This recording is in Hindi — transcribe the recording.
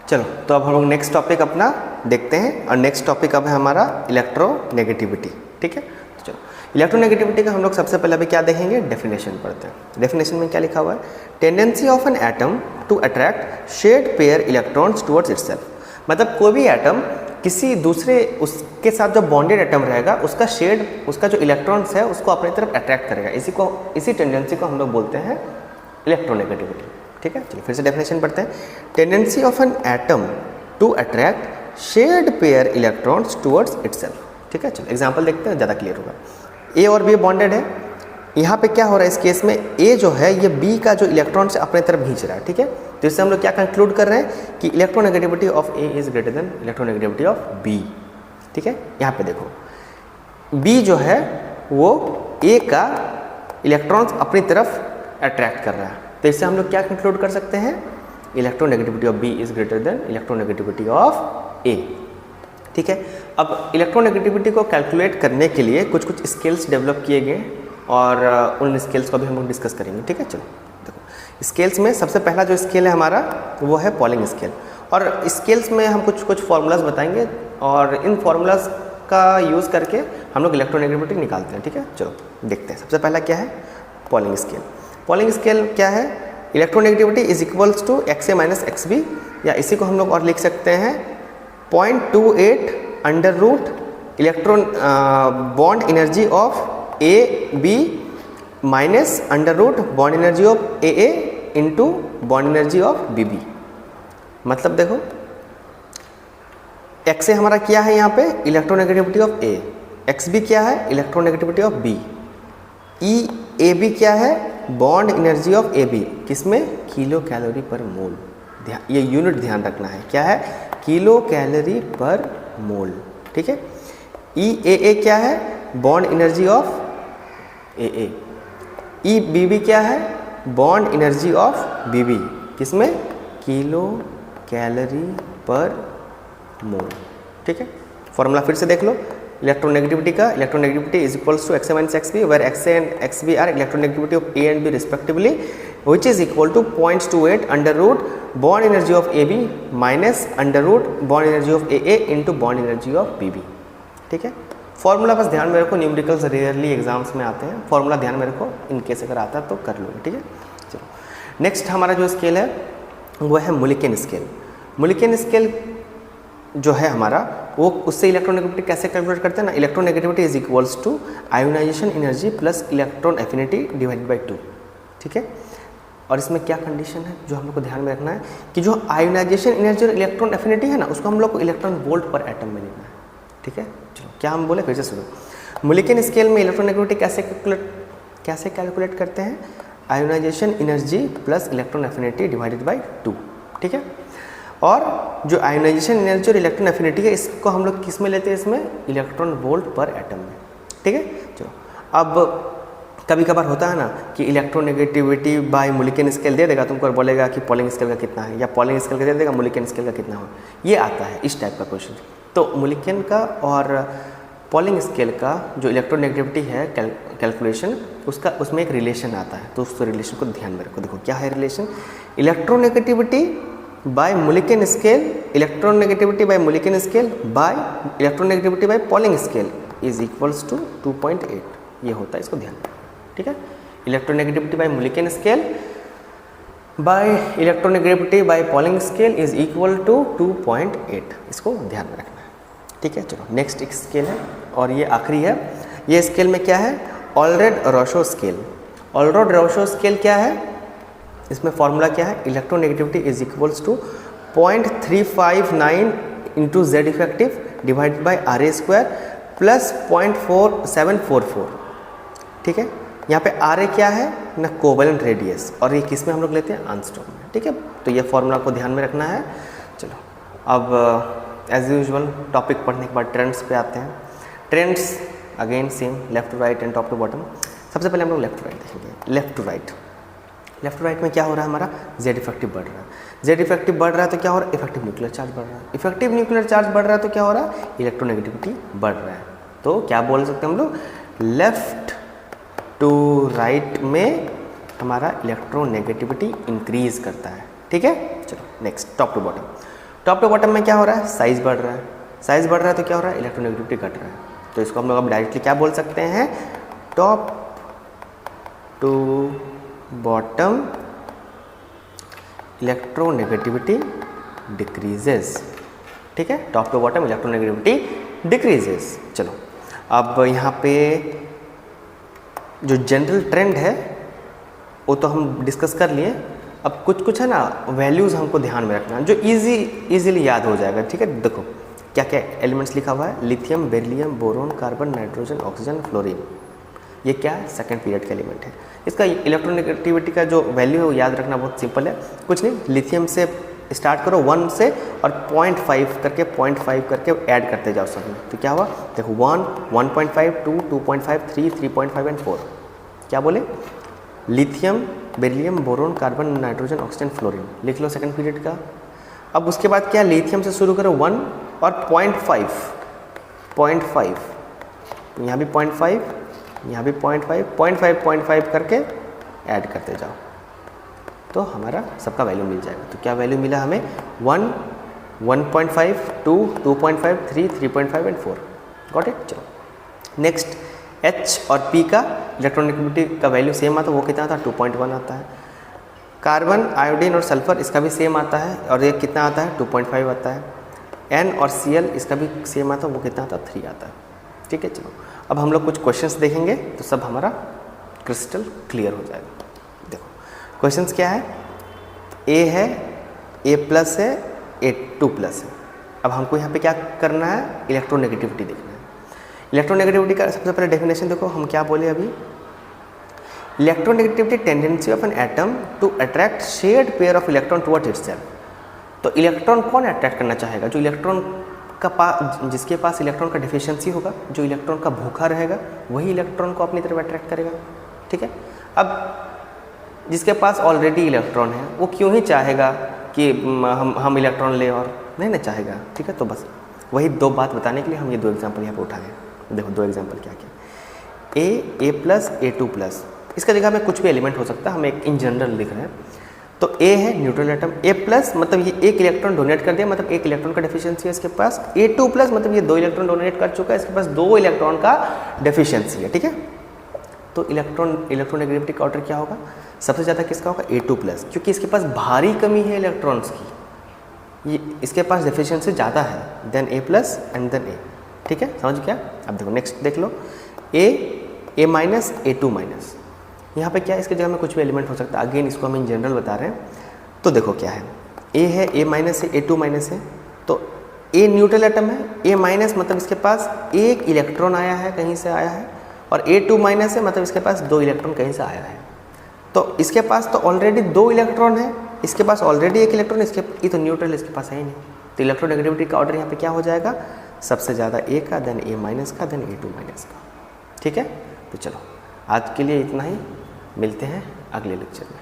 चलो तो अब हम लोग नेक्स्ट टॉपिक अपना देखते हैं, और नेक्स्ट टॉपिक अब है हमारा इलेक्ट्रोनेगेटिविटी। ठीक है, तो चलो इलेक्ट्रोनेगेटिविटी का हम लोग सबसे पहले अभी क्या देखेंगे, डेफिनेशन पढ़ते हैं। डेफिनेशन में क्या लिखा हुआ है, tendency of an atom to attract shared pair electrons towards itself. मतलब कोई भी एटम किसी दूसरे उसके साथ जो बॉन्डेड एटम रहेगा उसका शेड, उसका जो इलेक्ट्रॉन्स है उसको अपनी तरफ अट्रैक्ट करेगा, इसी टेंडेंसी को हम लोग बोलते हैं इलेक्ट्रोनेगेटिविटी। ठीक है, चलिए फिर से डेफिनेशन पढ़ते हैं। Tendency of an atom to attract shared pair electrons towards itself. ठीक है, चलो एग्जांपल देखते हैं, ज़्यादा क्लियर होगा। ए और बी बॉन्डेड है, यहाँ पे क्या हो रहा है इस केस में, ए जो है ये बी का जो इलेक्ट्रॉन से अपने तरफ खींच रहा है। ठीक है, तो इससे हम लोग क्या कंक्लूड कर रहे हैं कि electronegativity of A is greater than electronegativity of B. ठीक है, यहाँ पे देखो बी जो है वो ए का इलेक्ट्रॉन्स अपनी तरफ अट्रैक्ट कर रहा है, तो इससे हम लोग क्या कंक्लूड कर सकते हैं, electronegativity of B is greater than electronegativity of A. ठीक है, अब इलेक्ट्रोनेगेटिविटी को कैलकुलेट करने के लिए कुछ स्केल्स डेवलप किए गए और उन स्केल्स को भी हम लोग डिस्कस करेंगे। ठीक है, चलो देखो स्केल्स में सबसे पहला जो स्केल है हमारा वो है पॉलिंग स्केल, और स्केल्स में हम कुछ फार्मूलाज बताएंगे और इन फार्मूलाज का यूज़ करके हम लोग इलेक्ट्रोनेगेटिविटी निकालते हैं। ठीक है, चलो देखते हैं। सबसे पहला क्या है, पॉलिंग स्केल। पॉलिंग स्केल क्या है, electronegativity is equals to X A minus X B, या इसी को हम लोग और लिख सकते हैं 0.28 under root electron bond energy of A B minus under root bond energy of A A into bond energy of B B. मतलब देखो एक्स ए हमारा क्या है यहाँ पे, electronegativity of A, X B क्या है, electronegativity of B, E A B क्या है, bond energy of A B, किसमें, किलो कैलोरी पर मोल। ये यूनिट ध्यान रखना है, क्या है, किलो कैलोरी पर मोल। ठीक है, ई ए क्या है, bond energy of A A, E B B क्या है, bond energy of B B, किसमें, किलो कैलोरी पर मोल। ठीक है, फॉर्मूला फिर से देख लो इलेक्ट्रोनेगेटिविटी का, electronegativity is equals to X A minus X B, where X A and X B are electronegativity of A and B respectively, which is equal to 0.28 under root bond energy of AB minus under root bond energy of AA into bond energy of BB। ठीक है, फॉर्मूला बस ध्यान में रखो, न्यूमेरिकल्स रेयरली एग्जाम्स में आते हैं, फॉर्मूला ध्यान में रखो, इनकेस अगर आता है तो कर लो। ठीक है, चलो नेक्स्ट हमारा जो स्केल है वो है मुलिकन स्केल। मुलिकन स्केल जो है हमारा वो उससे इलेक्ट्रोनेगेटिविटी कैसे कैलकुलेट करते हैं ना, electronegativity is equals to ionization energy plus electron affinity divided by 2। ठीक है, और इसमें क्या कंडीशन है जो हम लोग को ध्यान में रखना है कि जो आयोनाइजेशन एनर्जी और इलेक्ट्रॉन एफिनिटी है ना उसको हम लोग को इलेक्ट्रॉन वोल्ट पर एटम में लेना है। ठीक है, चलो क्या हम बोले फिर से सुनो, मुलिकन स्केल में इलेक्ट्रोनेगेटिविटी कैसे कैलकुलेट करते हैं, ionization energy plus electron affinity divided by 2। ठीक है, और जो आयोनाइजेशन एनर्जी और इलेक्ट्रॉन एफिनिटी है इसको हम लोग किस में लेते हैं, इसमें इलेक्ट्रॉन वोल्ट पर एटम में। ठीक है, चलो अब कभी कभार होता है ना कि इलेक्ट्रोनेगेटिविटी बाय मुलिकन स्केल दे देगा तुमको और बोलेगा कि पॉलिंग स्केल का कितना है, या पॉलिंग स्केल का दे देगा मुलिकन स्केल का कितना हो, ये आता है इस टाइप का क्वेश्चन। तो मुलिकन का और पॉलिंग स्केल का जो इलेक्ट्रोनेगेटिविटी है कैलकुलेशन उसमें एक रिलेशन आता है, तो उस रिलेशन को ध्यान में रखो। देखो क्या है relation, electronegativity by Mulliken scale, electronegativity by Mulliken scale by electronegativity by Pauling scale is equals to 2.8, ये होता है, इसको ध्यान में। ठीक है, electronegativity by Mulliken scale by electronegativity by Pauling scale is equal to 2.8, इसको ध्यान में रखना है। ठीक है, चलो नेक्स्ट एक स्केल है और ये आखिरी है। ये स्केल में क्या है, ऑलरेड-रॉशो स्केल। ऑलरेड-रॉशो स्केल क्या है, इसमें फॉर्मूला क्या है, electronegativity is equals to 0.359 into Z effective divided by R A square plus 0.4744। ठीक है, यहाँ पे आर ए क्या है ना, कोवेलेंट रेडियस, और ये किस में हम लोग लेते हैं, आर्मस्ट्रॉन्ग में। ठीक है, तो ये फॉर्मूला को ध्यान में रखना है। चलो अब एज यूजुअल टॉपिक पढ़ने के बाद ट्रेंड्स पे आते हैं। Trends again same, left to right and top to bottom. सबसे पहले हम लोग लेफ्ट टू राइट देखेंगे। Left to right, left to right में क्या हो रहा है, हमारा जेड इफेक्टिव बढ़ रहा है। जेड इफेक्टिव बढ़ रहा है तो क्या हो रहा है, इफेक्टिव न्यूक्लियर चार्ज बढ़ रहा है। इफेक्टिव न्यूक्लियर चार्ज बढ़ रहा है तो क्या हो रहा है, इलेक्ट्रोनेगेटिविटी बढ़ रहा है। तो क्या बोल सकते हैं हम लोग, लेफ्ट टू राइट में हमारा इलेक्ट्रोनेगेटिविटी इंक्रीज करता है। ठीक है, चलो next top to bottom. Top to bottom में क्या हो रहा है, साइज बढ़ रहा है, साइज बढ़ रहा है तो क्या हो रहा है, इलेक्ट्रोनेगेटिविटी घट रहा है। तो इसको हम लोग अब डायरेक्टली क्या बोल सकते हैं, top to bottom electronegativity decreases. ठीक है, top to bottom electronegativity decreases. चलो अब यहाँ पे जो जनरल ट्रेंड है वो तो हम डिस्कस कर लिए। अब कुछ है ना वैल्यूज़ हमको ध्यान में रखना जो इजीली याद हो जाएगा। ठीक है, देखो क्या क्या एलिमेंट्स लिखा हुआ है, lithium, beryllium, boron, carbon, nitrogen, oxygen, fluorine. ये क्या है, सेकंड पीरियड का एलिमेंट है। इसका इलेक्ट्रोनेगेटिविटी का जो वैल्यू है वो याद रखना बहुत सिंपल है, कुछ नहीं, लिथियम से स्टार्ट करो 1 से और 0.5 करके ऐड करते जाओ सब में। तो क्या हुआ, देखो 1, 1.5, 2, 2.5, 3, 3.5 एंड 4। क्या बोले, lithium, beryllium, boron, carbon, nitrogen, oxygen, fluorine लिख लो सेकंड पीरियड का। अब उसके बाद क्या, लिथियम से शुरू करो 1 और 0.5, यहाँ भी 0.5, यहाँ भी 0.5 करके ऐड करते जाओ तो हमारा सबका वैल्यू मिल जाएगा। तो क्या वैल्यू मिला हमें, 1, 1.5, 2, 2.5, 3, 3.5 एंड 4। Got it. चलो नेक्स्ट, H और P का इलेक्ट्रोनेगेटिविटी का वैल्यू सेम आता है, वो कितना आता है, 2.1 आता है। कार्बन, आयोडीन और सल्फर इसका भी सेम आता है और ये कितना आता है, 2.5 आता है। N और Cl इसका भी सेम आता है, वो कितना आता है, 3 आता है। ठीक है, चलो अब हम लोग कुछ क्वेश्चंस देखेंगे तो सब हमारा क्रिस्टल क्लियर हो जाएगा। देखो क्वेश्चंस क्या है, A है, A+ है, A2+ है। अब हमको यहाँ पे क्या करना है, इलेक्ट्रोनेगेटिविटी देखना है। इलेक्ट्रोनेगेटिविटी का सबसे पहले डेफिनेशन देखो, हम क्या बोले अभी, electronegativity tendency of an atom to attract shared pair of electron towards itself. तो इलेक्ट्रॉन कौन अट्रैक्ट करना चाहेगा, जो इलेक्ट्रॉन का जिसके पास इलेक्ट्रॉन का डिफिशियंसी होगा, जो इलेक्ट्रॉन का भूखा रहेगा वही इलेक्ट्रॉन को अपनी तरफ अट्रैक्ट करेगा। ठीक है, अब जिसके पास ऑलरेडी इलेक्ट्रॉन है वो क्यों ही चाहेगा कि हम इलेक्ट्रॉन ले, और नहीं ना चाहेगा। ठीक है, तो बस वही दो बात बताने के लिए हम ये दो एग्जाम्पल यहाँ पे उठाए। देखो दो एग्जाम्पल क्या क्या, A+, A2+। इसका जगह में कुछ भी एलिमेंट हो सकता है, हम एक इन जनरल लिख रहे हैं। तो A है न्यूट्रल एटम, A+ मतलब ये एक इलेक्ट्रॉन डोनेट कर दिया, मतलब एक इलेक्ट्रॉन का डेफिशिएंसी है इसके पास। A2+ मतलब ये 2 इलेक्ट्रॉन डोनेट कर चुका है, इसके पास 2 इलेक्ट्रॉन का डेफिशिएंसी है। ठीक है, तो इलेक्ट्रोनेगेटिविटी का ऑर्डर क्या होगा, सबसे ज़्यादा किसका होगा, A2+, क्योंकि इसके पास भारी कमी है इलेक्ट्रॉन्स की, ये इसके पास डेफिशिएंसी ज़्यादा है then A+ and then A। ठीक है, समझ गया। अब देखो नेक्स्ट देख लो, A, A-, A2-। यहाँ पे क्या है, इसके जगह में कुछ भी एलिमेंट हो सकता है, अगेन इसको हम इन जनरल बता रहे हैं। तो देखो क्या है, A है, A- है, A2- है, तो A न्यूट्रल एटम है, A- मतलब इसके पास एक इलेक्ट्रॉन आया है, कहीं से आया है, और A2- है मतलब इसके पास 2 इलेक्ट्रॉन कहीं से आया है। तो इसके पास तो ऑलरेडी 2 इलेक्ट्रॉन है, इसके पास ऑलरेडी एक इलेक्ट्रॉन, ये तो न्यूट्रल इसके पास है ही नहीं। तो इलेक्ट्रोनेगेटिविटी का ऑर्डर यहाँ पे क्या हो जाएगा, सबसे ज़्यादा A का, देन A- का, देन A2- का। ठीक है, तो चलो आज के लिए इतना ही, मिलते हैं अगले लेक्चर में।